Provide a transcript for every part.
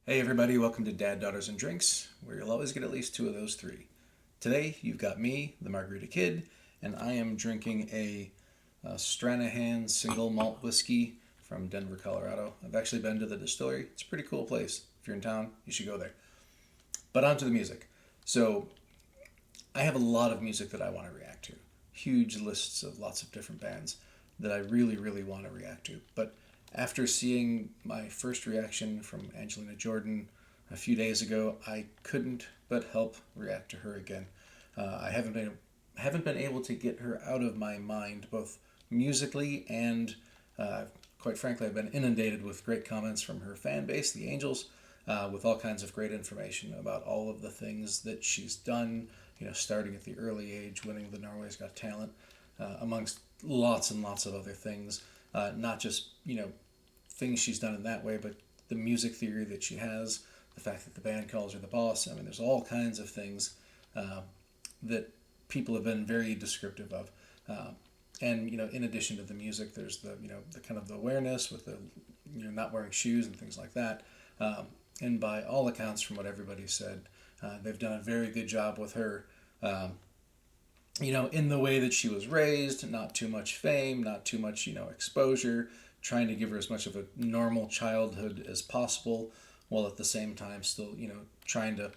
Hey everybody, welcome to Dad, Daughters, and Drinks, where you'll always get at least two of those three. Today, you've got me, the Margarita Kid, and I am drinking a Stranahan single malt whiskey from Denver, Colorado. I've actually been to the distillery. It's a pretty cool place. If you're in town, you should go there. But on to the music. So, I have a lot of music that I want to react to. Huge lists of lots of different bands that I really, really want to react to. But after seeing my first reaction from Angelina Jordan a few days ago, I couldn't but help react to her again. I haven't been able to get her out of my mind, both musically and, quite frankly, I've been inundated with great comments from her fan base, the Angels, with all kinds of great information about all of the things that she's done. Starting at the early age, winning the Norway's Got Talent, amongst lots and lots of other things. Not just things she's done in that way, but the music theory that she has, the fact that the band calls her the boss. I mean, there's all kinds of things that people have been very descriptive of. And in addition to the music, there's the kind of the awareness with the not wearing shoes and things like that. And by all accounts, from what everybody said, they've done a very good job with her. In the way that she was raised, not too much fame, not too much exposure, trying to give her as much of a normal childhood as possible, while at the same time still trying to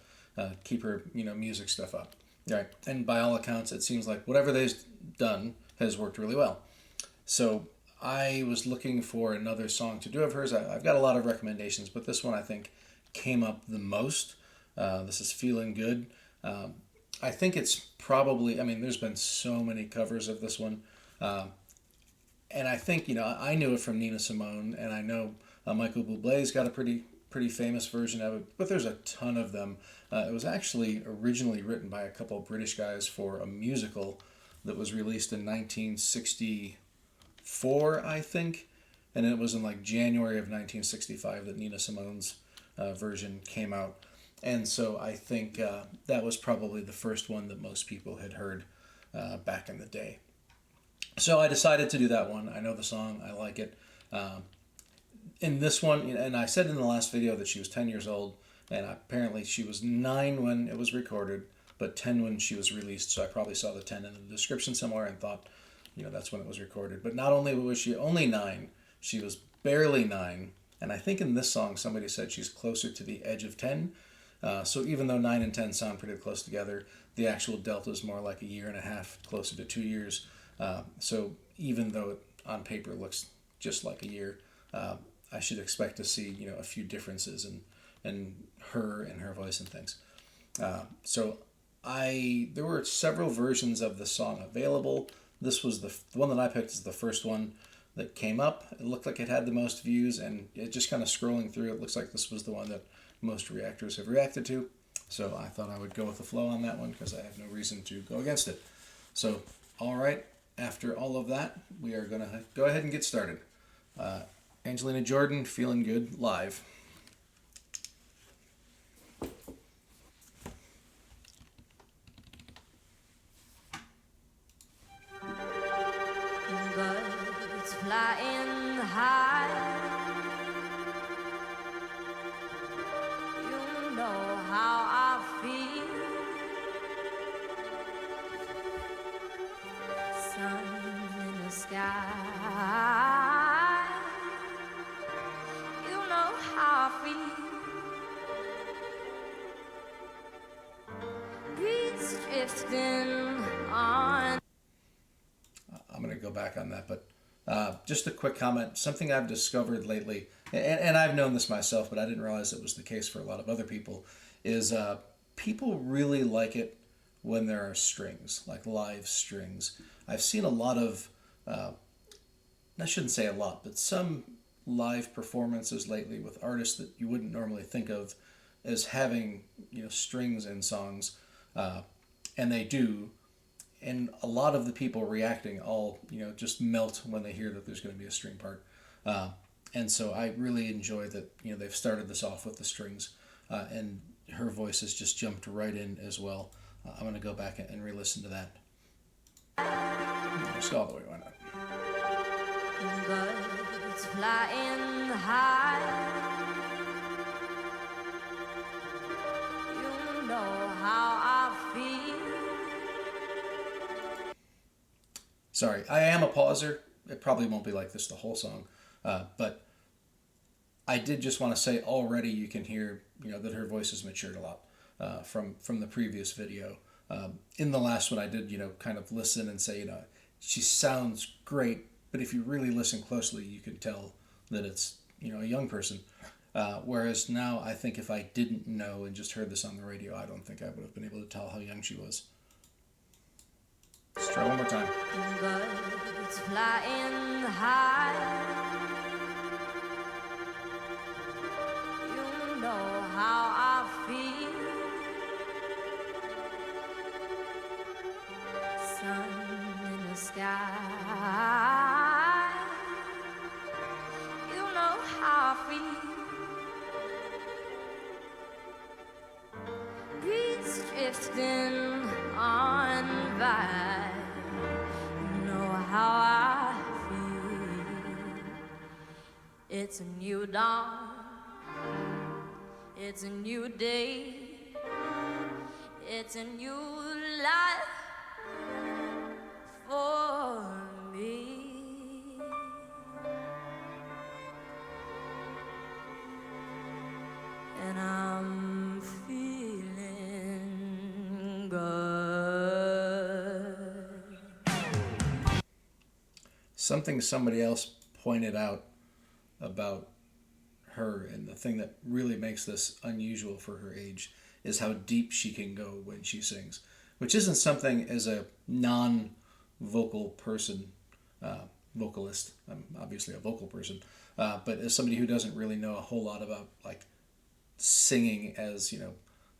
keep her music stuff up. Right. And by all accounts, it seems like whatever they've done has worked really well. So I was looking for another song to do of hers. I've got a lot of recommendations, but this one I think came up the most. This is Feelin Good. I think it's probably, there's been so many covers of this one. And I think, I knew it from Nina Simone, and I know Michael Bublé's got a pretty famous version of it, but there's a ton of them. It was actually originally written by a couple of British guys for a musical that was released in 1964, I think, and it was in like January of 1965 that Nina Simone's version came out. And so I think that was probably the first one that most people had heard back in the day. So I decided to do that one. I know the song. I like it. In this one, and I said in the last video that she was 10 years old, and apparently she was 9 when it was recorded, but 10 when she was released. So I probably saw the 10 in the description somewhere and thought, that's when it was recorded. But not only was she only 9, she was barely 9. And I think in this song somebody said she's closer to the edge of 10. So even though 9 and 10 sound pretty close together, the actual delta is more like a year and a half, closer to 2 years. So even though it on paper looks just like a year, I should expect to see a few differences in her and her voice and things. So there were several versions of the song available. This was the one that I picked is the first one that came up. It looked like it had the most views, and it just kind of scrolling through, it looks like this was the one that most reactors have reacted to. So I thought I would go with the flow on that one because I have no reason to go against it. So, all right, after all of that, we are going to go ahead and get started. Angelina Jordan, Feelin Good, live. Birds flying high, you know how I feel. Sun in the sky, you know how I feel. Breeze drifting on. I'm going to go back on that, but just a quick comment. Something I've discovered lately, and I've known this myself, but I didn't realize it was the case for a lot of other people, is people really like it when there are strings, like live strings. I've seen a lot of, I shouldn't say a lot, but some live performances lately with artists that you wouldn't normally think of as having strings in songs, and they do. And a lot of the people reacting all just melt when they hear that there's going to be a string part, and so I really enjoy that they've started this off with the strings, and her voice has just jumped right in as well. I'm going to go back and re-listen to that. Just all the way, why not? Birds flying high, Sorry, I am a pauser. It probably won't be like this the whole song, but I did just want to say already you can hear that her voice has matured a lot from the previous video. In the last one, I did kind of listen and say she sounds great, but if you really listen closely, you can tell that it's a young person. Whereas now, I think if I didn't know and just heard this on the radio, I don't think I would have been able to tell how young she was. Let's try one more time. Birds flying high. You know how I feel. Sun in the sky. You know how I feel. Breeze drifting on by. You know how I feel. It's a new dawn. It's a new day. It's a new life for me. And I'm feeling good. Something somebody else pointed out about her, and the thing that really makes this unusual for her age, is how deep she can go when she sings, which isn't something as a non-vocal person, vocalist. I'm obviously a vocal person, but as somebody who doesn't really know a whole lot about like singing as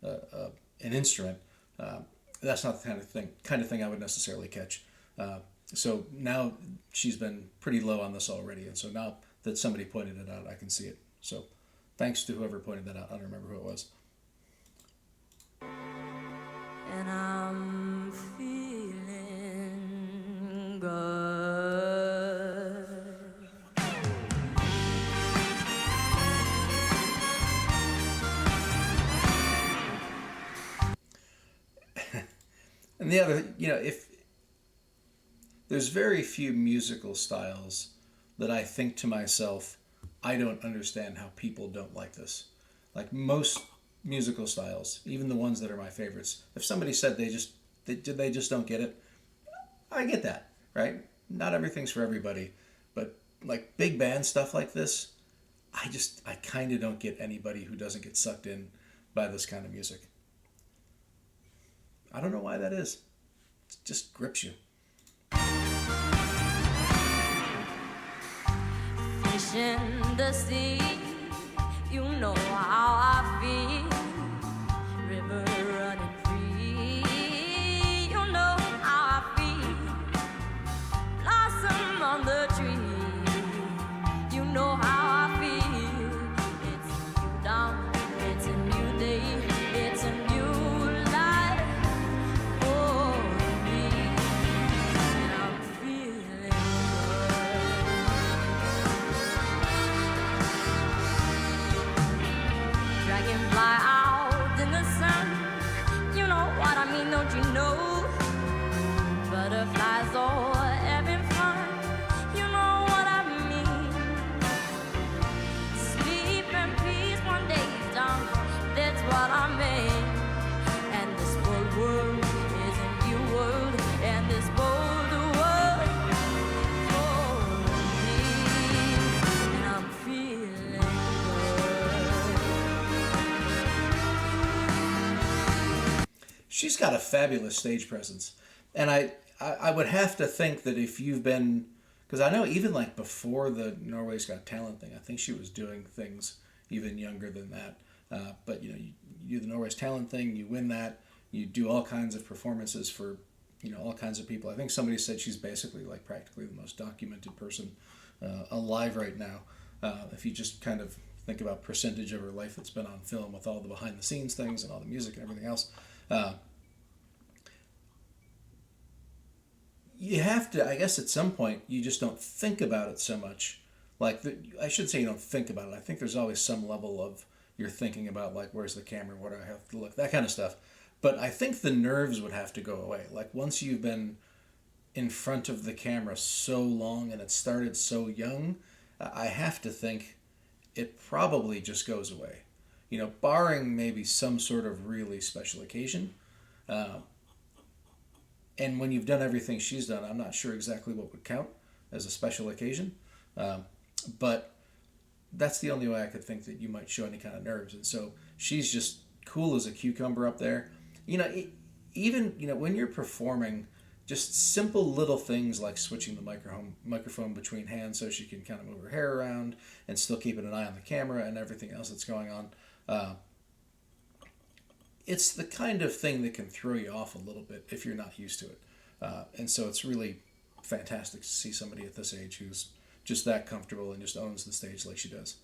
an instrument, that's not the kind of thing I would necessarily catch. So now she's been pretty low on this already, and so now that somebody pointed it out, I can see it. So thanks to whoever pointed that out. I don't remember who it was. And I'm feeling good. And the other, if there's very few musical styles that I think to myself, I don't understand how people don't like this. Like most musical styles, even the ones that are my favorites, if somebody said they just don't get it, I get that, right? Not everything's for everybody, but like big band stuff like this, I kind of don't get anybody who doesn't get sucked in by this kind of music. I don't know why that is. It just grips you. Fish in the sea, you know how I feel. River running free, you know how I feel. Blossom on the tree, you know how I feel. It's a new dawn, it's a new day, it's a new life for me. And I'm feeling good. Dragonfly out in the sun, you know what I mean, don't you know? Butterflies all having fun, you know what I mean. Sleep in peace one day down, that's what I mean. And this whole world is a new world, and this bold world for me. And I'm feeling good. She's got a fabulous stage presence. And I would have to think that if you've been, because I know even like before the Norway's Got Talent thing, I think she was doing things even younger than that. But you do the Norway's Talent thing, you win that, you do all kinds of performances for all kinds of people. I think somebody said she's basically like practically the most documented person alive right now. If you just kind of think about percentage of her life that's been on film with all the behind the scenes things and all the music and everything else. You have to, I guess at some point, you just don't think about it so much. I should say you don't think about it. I think there's always some level of you're thinking about, like, where's the camera, where do I have to look, that kind of stuff. But I think the nerves would have to go away. Like, once you've been in front of the camera so long and it started so young, I have to think it probably just goes away. Barring maybe some sort of really special occasion. Uh, and when you've done everything she's done, I'm not sure exactly what would count as a special occasion. Um, but that's the only way I could think that you might show any kind of nerves. And so she's just cool as a cucumber up there. Even when you're performing, just simple little things like switching the microphone between hands so she can kind of move her hair around and still keeping an eye on the camera and everything else that's going on. It's the kind of thing that can throw you off a little bit if you're not used to it. And so it's really fantastic to see somebody at this age who's just that comfortable and just owns the stage like she does.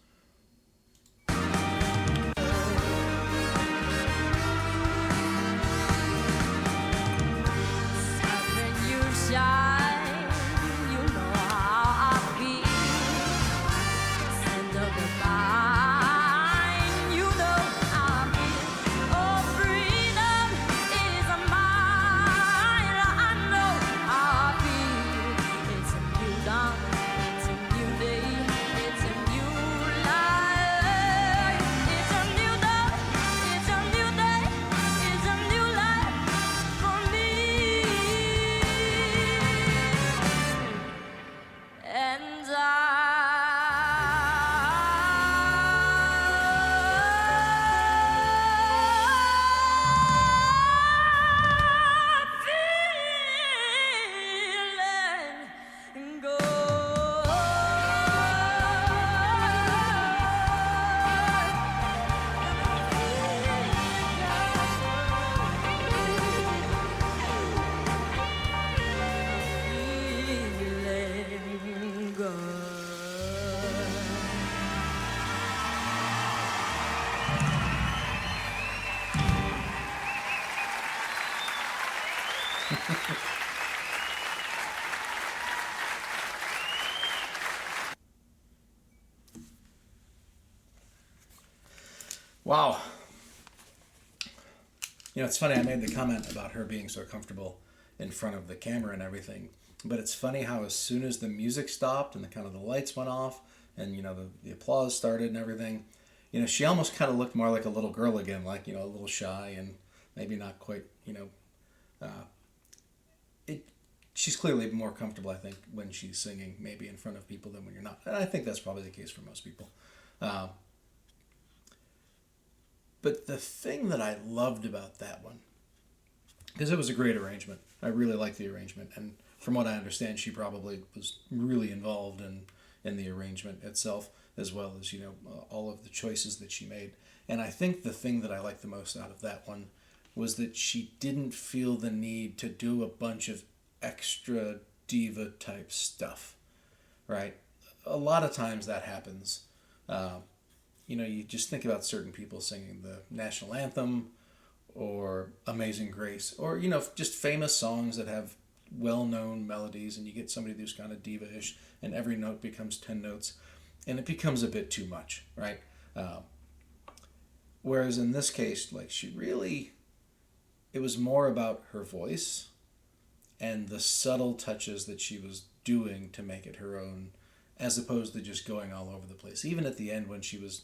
Wow. It's funny, I made the comment about her being so comfortable in front of the camera and everything, but it's funny how as soon as the music stopped and the lights went off and, the applause started and everything, she almost kind of looked more like a little girl again, like, a little shy and maybe not quite, she's clearly more comfortable, I think, when she's singing maybe in front of people than when you're not. And I think that's probably the case for most people. But the thing that I loved about that one, because it was a great arrangement. I really liked the arrangement. And from what I understand, she probably was really involved in the arrangement itself, as well as, all of the choices that she made. And I think the thing that I liked the most out of that one was that she didn't feel the need to do a bunch of extra diva type stuff, right? A lot of times that happens. You just think about certain people singing the national anthem or Amazing Grace or, just famous songs that have well-known melodies, and you get somebody who's kind of diva-ish and every note becomes 10 notes and it becomes a bit too much, right? Whereas in this case, it was more about her voice and the subtle touches that she was doing to make it her own, as opposed to just going all over the place. Even at the end when she was,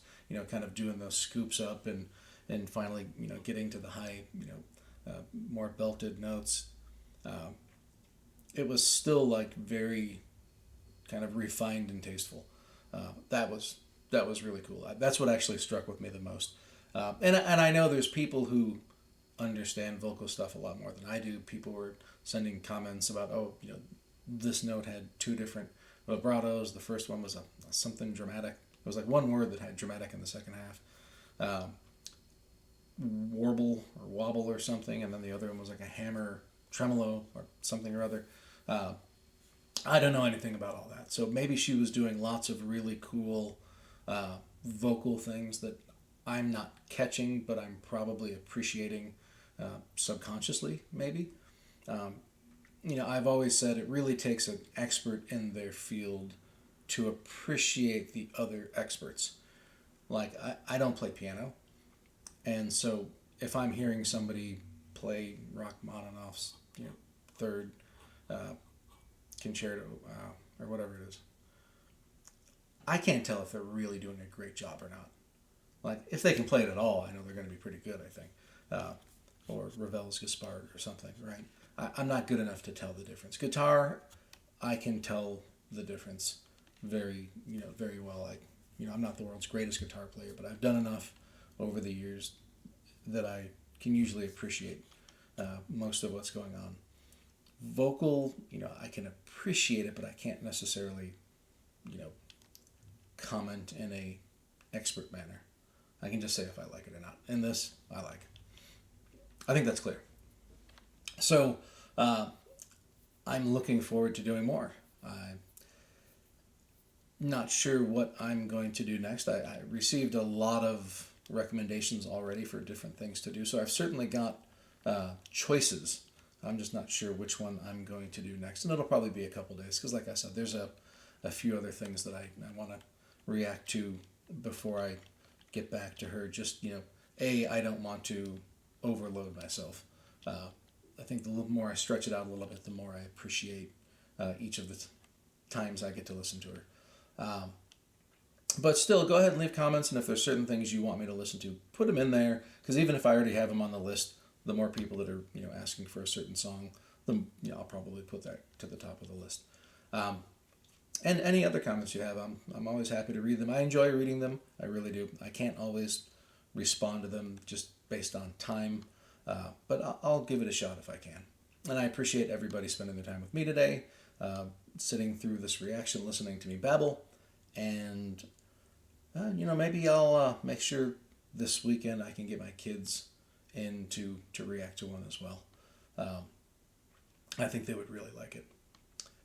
kind of doing those scoops up and finally, getting to the high, more belted notes, it was still very kind of refined and tasteful. That was really cool. That's what actually struck with me the most. And I know there's people who understand vocal stuff a lot more than I do. People were sending comments about, this note had two different vibratos. The first one was a something dramatic. It was one word that had dramatic in the second half. Warble or wobble or something, and then the other one was a hammer tremolo or something or other. I don't know anything about all that. So maybe she was doing lots of really cool vocal things that I'm not catching, but I'm probably appreciating subconsciously, maybe. I've always said it really takes an expert in their field to appreciate the other experts. I don't play piano, and so if I'm hearing somebody play Rachmaninoff's third, concerto, or whatever it is. I can't tell if they're really doing a great job or not. Like, if they can play it at all, I know they're going to be pretty good, I think. Or Ravel's Gaspard or something, right? I'm not good enough to tell the difference. Guitar, I can tell the difference very well. I'm not the world's greatest guitar player, but I've done enough over the years that I can usually appreciate most of what's going on. Vocal, I can appreciate it, but I can't necessarily, comment in a expert manner. I can just say if I like it or not. And this, I like. I think that's clear. So, I'm looking forward to doing more. I'm not sure what I'm going to do next. I received a lot of recommendations already for different things to do, so I've certainly got choices. I'm just not sure which one I'm going to do next, and it'll probably be a couple days because, like I said, there's a few other things that I want to react to before I get back to her. Just, I don't want to overload myself. I think the more I stretch it out a little bit, the more I appreciate each of the times I get to listen to her. But still, go ahead and leave comments, and if there's certain things you want me to listen to, put them in there, because even if I already have them on the list, the more people that are asking for a certain song, I'll probably put that to the top of the list. And any other comments you have, I'm always happy to read them. I enjoy reading them, I really do. I can't always respond to them just based on time, but I'll give it a shot if I can. And I appreciate everybody spending their time with me today, sitting through this reaction, listening to me babble, and maybe I'll make sure this weekend I can get my kids in to react to one as well. I think they would really like it.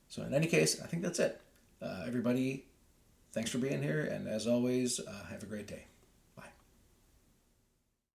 So in any case, I think that's it. Everybody, thanks for being here, and as always, have a great day.